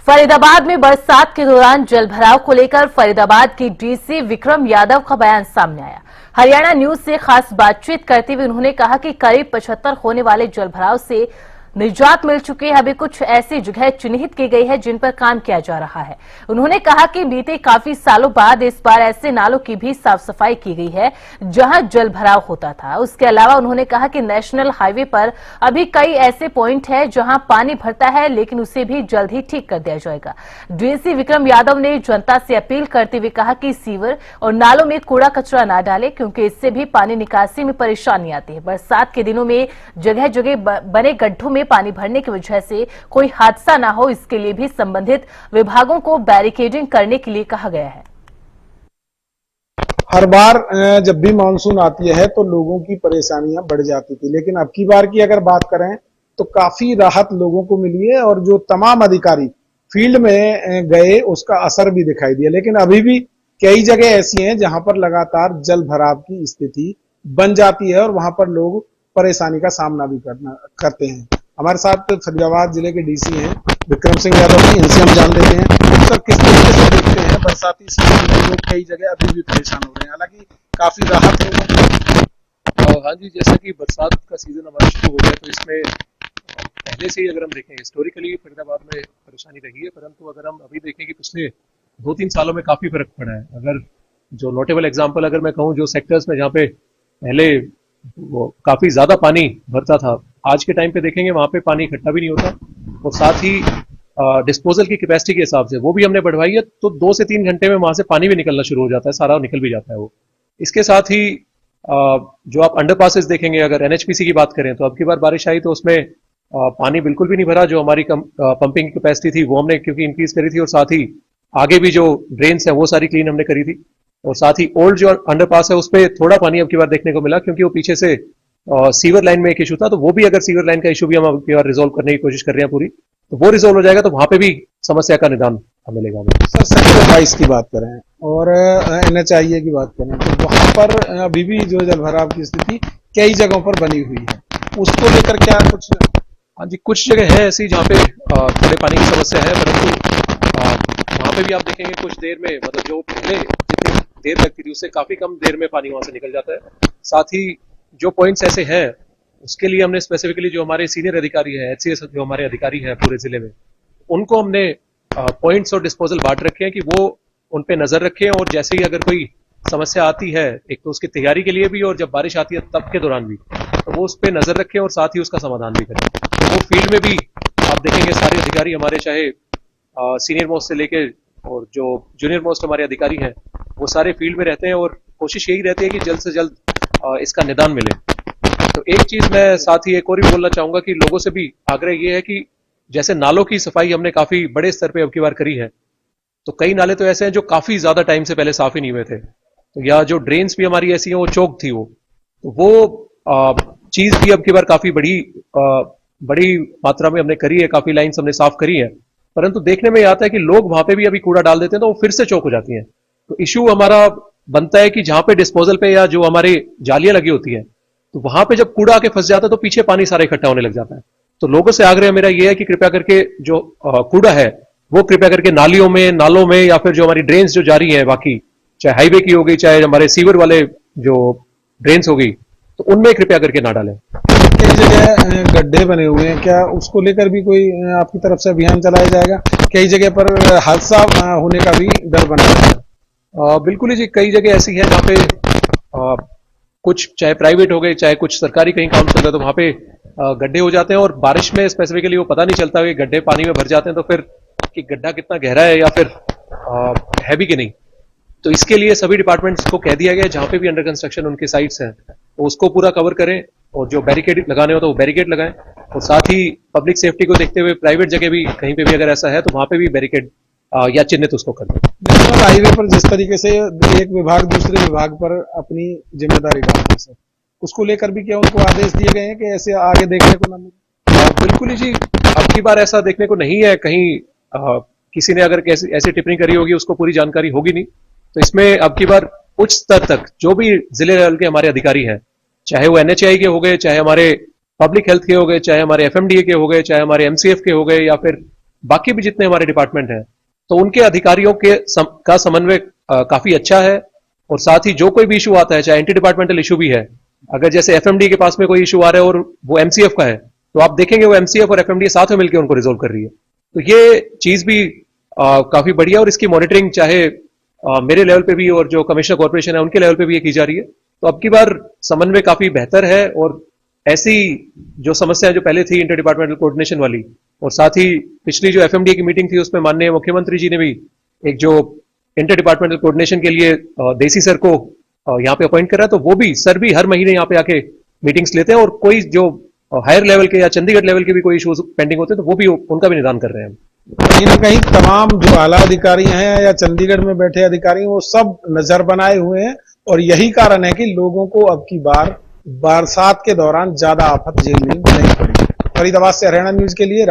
फरीदाबाद में बरसात के दौरान जलभराव को लेकर फरीदाबाद की डीसी विक्रम यादव का बयान सामने आया। हरियाणा न्यूज से खास बातचीत करते हुए उन्होंने कहा कि करीब 75 होने वाले जलभराव से निजात मिल चुकी है। अभी कुछ ऐसी जगह चिन्हित की गई है जिन पर काम किया जा रहा है। उन्होंने कहा कि बीते काफी सालों बाद इस बार ऐसे नालों की भी साफ सफाई की गई है जहां जल भराव होता था। उसके अलावा उन्होंने कहा कि नेशनल हाईवे पर अभी कई ऐसे पॉइंट हैं जहां पानी भरता है, लेकिन उसे भी जल्द ही ठीक कर दिया जाएगा। डीसी विक्रम यादव ने जनता से अपील करते हुए कहा कि सीवर और नालों में कूड़ा कचरा न डाले, क्योंकि इससे भी पानी निकासी में परेशानी आती है। बरसात के दिनों में जगह जगह बने गड्ढों में पानी भरने की वजह से कोई हादसा ना हो, इसके लिए भी संबंधित विभागों को बैरिकेडिंग करने के लिए कहा गया है। हर बार जब भी मानसून आती है तो लोगों की परेशानियां बढ़ जाती थी, लेकिन अब की बार की अगर बात करें तो काफी राहत लोगों को मिली है और जो तमाम अधिकारी फील्ड में गए उसका असर भी दिखाई दिया। लेकिन अभी भी कई जगह ऐसी हैं जहां पर लगातार जल भराव की स्थिति बन जाती है और वहां पर लोग परेशानी का सामना भी करते हैं। हमारे साथ फरीदाबाद जिले के डीसी हैं विक्रम सिंह यादव जी, इनसे हम जान लेते हैं सर किस तरीके से देखते हैं बरसाती सीजन में लोग कई जगह अभी भी परेशान हो रहे हैं, हालांकि काफी राहत है। हाँ जी, जैसा कि बरसात का सीजन हमारा शुरू हो गया तो इसमें पहले से ही अगर हम देखें हिस्टोरिकली फरीदाबाद में परेशानी रही है, परंतु अगर हम अभी देखें कि पिछले 2-3 सालों में काफी फर्क पड़ा है। अगर जो नोटेबल एग्जाम्पल अगर मैं कहूँ, जो सेक्टर्स में जहाँ पे पहले वो काफी ज्यादा पानी भरता था, आज के टाइम पे देखेंगे वहां पे पानी इकट्ठा भी नहीं होता और साथ ही डिस्पोजल की कैपेसिटी के हिसाब से वो भी हमने बढ़वाई है, तो 2 से 3 घंटे में वहां से पानी भी निकलना शुरू हो जाता है, सारा निकल भी जाता है वो। इसके साथ ही जो आप अंडरपासेस देखेंगे, अगर एनएचपीसी की बात करें तो अब की बार बारिश आई तो उसमें पानी बिल्कुल भी नहीं भरा। जो हमारी पंपिंग कैपेसिटी थी वो हमने क्योंकि इंक्रीज करी थी और साथ ही आगे भी जो ड्रेन्स है वो सारी क्लीन हमने करी थी और साथ ही ओल्ड जो अंडरपास है उस पर थोड़ा पानी अब की बार देखने को मिला, क्योंकि वो पीछे से सीवर लाइन में एक इशू था, तो वो भी अगर सीवर लाइन का इशू भी हम अब की बार रिजोल्व करने की कोशिश कर रहे हैं पूरी, तो वो रिजोल्व हो जाएगा तो वहां पे भी समस्या का निदान हमें मिलेगा। सर सेक्टर 22 की बात करें और एनएचआईए की बात करें तो वहां पर अभी भी जो जलभराव की स्थिति कई जगहों पर बनी हुई है, उसको लेकर क्या कुछ? हाँ जी, कुछ जगह है ऐसी जहाँ पे थोड़े पानी की समस्या है, परंतु वहां पे भी आप देखेंगे कुछ देर में, मतलब जो पहले जितनी देर लगती थी उससे काफी कम देर में पानी वहां से निकल जाता है। साथ ही जो पॉइंट्स ऐसे हैं उसके लिए हमने स्पेसिफिकली जो हमारे सीनियर अधिकारी है, एचसीएस जो हमारे अधिकारी हैं पूरे जिले में, उनको हमने पॉइंट्स और डिस्पोजल बांट रखे हैं कि वो उन पे नजर रखें और जैसे ही अगर कोई समस्या आती है, एक तो उसकी तैयारी के लिए भी और जब बारिश आती है तब के दौरान भी, तो वो उस पर नजर रखें और साथ ही उसका समाधान भी करें। तो वो फील्ड में भी आप देखेंगे सारे अधिकारी हमारे, चाहे सीनियर मोस्ट से लेके और जो जूनियर मोस्ट हमारे अधिकारी हैं, वो सारे फील्ड में रहते हैं और कोशिश यही रहती है कि जल्द से जल्द इसका निदान मिले। तो एक चीज मैं साथ ही एक और भी बोलना चाहूंगा कि लोगों से भी आग्रह ये है कि जैसे नालों की सफाई हमने काफी बड़े स्तर पे अब की बार करी है, तो कई नाले तो ऐसे हैं जो काफी ज्यादा टाइम से पहले साफ ही नहीं हुए थे, तो या जो ड्रेन्स भी हमारी ऐसी हैं वो चौक थी, वो चीज भी अब की बार काफी बड़ी मात्रा में हमने करी है, काफी लाइन्स हमने साफ करी है, परंतु देखने में आता है कि लोग वहां पे भी अभी कूड़ा डाल देते हैं तो वो फिर से चौक हो जाती हैं। तो इश्यू हमारा बनता है कि जहां पे डिस्पोजल पे या जो हमारे जालियां लगी होती है, तो वहां पे जब कूड़ा आके फंस जाता है तो पीछे पानी सारा इकट्ठा होने लग जाता है। तो लोगों से आग्रह मेरा यह है कि कृपया करके जो कूड़ा है वो कृपया करके नालियों में, नालों में या फिर जो हमारी ड्रेन्स जो जारी है, बाकी चाहे हाईवे की हो गई, चाहे हमारे सीवर वाले जो ड्रेन्स हो गई, तो उनमें कृपया करके ना डालें। कई जगह गड्ढे बने हुए हैं, क्या उसको लेकर भी कोई आपकी तरफ से अभियान चलाया जाएगा? कई जगह पर हादसा होने का भी डर बना है। बिल्कुल ही जी, कई जगह ऐसी है जहाँ पे कुछ चाहे प्राइवेट हो गए, चाहे कुछ सरकारी कहीं काम चल रहा है, तो वहां पे गड्ढे हो जाते हैं और बारिश में स्पेसिफिकली वो पता नहीं चलता कि गड्ढे पानी में भर जाते हैं, तो फिर कि गड्ढा कितना गहरा है या फिर है भी कि नहीं। तो इसके लिए सभी डिपार्टमेंट्स को कह दिया गया है जहां पे भी अंडर कंस्ट्रक्शन उनके साइट्स हैं तो उसको पूरा कवर करें और जो बैरिकेड लगाने हो तो वो बैरिकेड लगाएं और साथ ही पब्लिक सेफ्टी को देखते हुए प्राइवेट जगह भी कहीं पे भी अगर ऐसा है तो वहां पे भी बैरिकेड या चिन्हित उसको कर दें। नेशनल हाईवे पर जिस तरीके से एक विभाग दूसरे विभाग पर अपनी जिम्मेदारी डालते हैं सर, उसको लेकर भी क्या उनको आदेश दिए गए हैं कि ऐसे आगे देखने को न मिले? बिल्कुल ही जी, अब की बार ऐसा देखने को नहीं है कहीं किसी ने अगर ऐसी टिप्पणी करी होगी उसको पूरी जानकारी होगी नहीं, तो इसमें अब की बार उच्च स्तर तक जो भी जिले लेवल के हमारे अधिकारी हैं, चाहे वो एनएचआई के हो गए, चाहे हमारे पब्लिक हेल्थ के हो गए, चाहे हमारे एफएमडीए के हो गए, चाहे हमारे एमसीएफ के हो गए या फिर बाकी भी जितने हमारे डिपार्टमेंट हैं, तो उनके अधिकारियों का समन्वय काफी अच्छा है। और साथ ही जो कोई भी इशू आता है, चाहे एंटी डिपार्टमेंटल इशू भी है, अगर जैसे एफएमडी के पास में कोई इशू आ रहा है और वो एमसीएफ का है, तो आप देखेंगे वो एमसीएफ और एफएमडी साथ में मिलकर उनको रिजोल्व कर रही है। तो ये चीज भी काफी बढ़िया, और इसकी मॉनिटरिंग चाहे मेरे लेवल पे भी और जो कमिश्नर कॉर्पोरेशन है उनके लेवल पे भी ये की जा रही है। तो अब की बार समन्वय काफी बेहतर है, और ऐसी जो समस्या जो पहले थी इंटर डिपार्टमेंटल कोऑर्डिनेशन वाली, और साथ ही पिछली जो एफएमडी की मीटिंग थी उसमें माननीय मुख्यमंत्री जी ने भी एक जो इंटर डिपार्टमेंटल कोऑर्डिनेशन के लिए देसी सर को यहाँ पे अपॉइंट करा, तो वो भी सर भी हर महीने यहाँ पे आके मीटिंग्स लेते हैं, और कोई जो हायर लेवल के या चंडीगढ़ लेवल के भी कोई इश्यूज पेंडिंग होते हैं तो वो भी उनका भी निदान कर रहे हैं। कहीं ना कहीं तमाम जो आला अधिकारी हैं या चंडीगढ़ में बैठे अधिकारी हैं वो सब नजर बनाए हुए हैं, और यही कारण है कि लोगों को अब की बार बरसात के दौरान ज्यादा आफत झेलनी नहीं पड़ी। फरीदाबाद से हरियाणा न्यूज के लिए